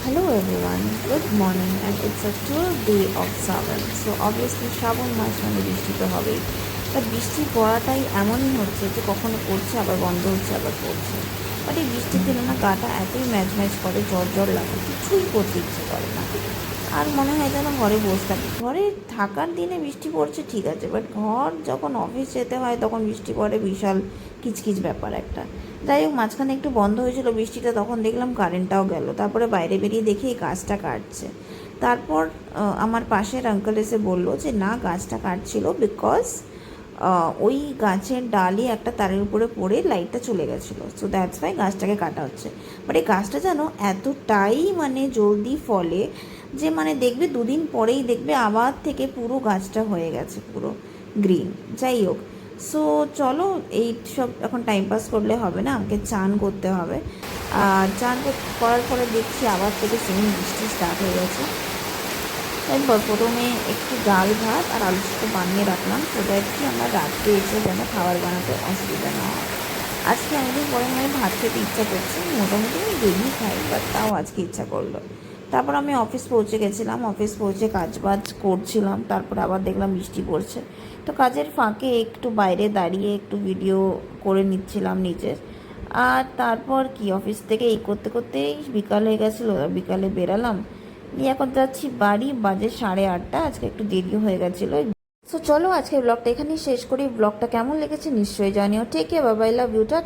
Hello everyone, good morning and it's a 12th day of Sawan. So obviously শ্রাবণ মাস মানে বৃষ্টি তো হবেই। But বৃষ্টি পড়াটাই এমনই হচ্ছে যে কখনো পড়ছে আবার বন্ধ হচ্ছে আবার পড়ছে। বাট এই বৃষ্টির দিনে না গাটা এতই ম্যাচ ম্যাচ করে, জ্বর জ্বর লাগে, কিছুই করতে ইচ্ছে করে না। আর মনে হয় যেন ঘরে বসে থাকি। ঘরে থাকার দিনে বৃষ্টি পড়ছে ঠিক আছে, বাট ঘর যখন অফিস যেতে হয় তখন বৃষ্টি পড়ে, বিশাল কিচকিচ ব্যাপার একটা। যাই হোক, মাঝখানে একটু বন্ধ হয়েছিল বৃষ্টিটা, তখন দেখলাম কারেন্টটাও গেল। তারপরে বাইরে বেরিয়ে দেখি এই গাছটা কাটছে। তারপর আমার পাশের আঙ্কেল এসে বললো যে না, গাছটা কাটছিল বিকজ ওই গাছের ডালই একটা তারের উপরে পড়ে লাইটটা চলে গেছিলো, সো দ্যাটস ওয়াই গাছটাকে কাটা হচ্ছে। বাট এই গাছটা যেন এতটাই মানে জলদি ফলে যে মানে দেখবে দুদিন পরেই দেখবে আবার থেকে পুরো গাছটা হয়ে গেছে পুরো গ্রিন। যাই হোক, সো চলো, এই সব এখন টাইম পাস করলে হবে না, আমাকে চান করতে হবে। আর চান করার পরে দেখছি আবার থেকে সেম বৃষ্টি স্টার্ট হয়ে গেছে। তারপর প্রথমে একটু ডাল ভাত আর আলু সিদ্ধ বানিয়ে রাখলাম, সো দ্যাট কি আমার রাত্রে এসে যেন খাবার বানাতে অসুবিধা না হয়। আজকে অনেকদিন পরে মানে ভাত খেতে ইচ্ছা করছে, মোটামুটি আমি ডেলি খাই, বাট তাও আজকে ইচ্ছা করলো। তারপর আমি অফিস পৌঁছে গেছিলাম, অফিস পৌঁছে কাজবাজ করছিলাম, তারপর আবার দেখলাম বৃষ্টি পড়ছে। তো কাজের ফাঁকে একটু বাইরে দাঁড়িয়ে একটু ভিডিও করে নিচ্ছিলাম নিজের। আর তারপর কি, অফিস থেকে এই করতে করতেই বিকাল হয়ে গেছিলো, বিকালে বেরালাম। নিয়ে এখন যাচ্ছি বাড়ি, বাজে 8:30। আজকে একটু দেরি হয়ে গেছিলো। সো চলো আজকে ব্লগটা এখানেই শেষ করি। ব্লগটা কেমন লেগেছে নিশ্চয়ই জানিও। Take care, bye bye, love you, tata.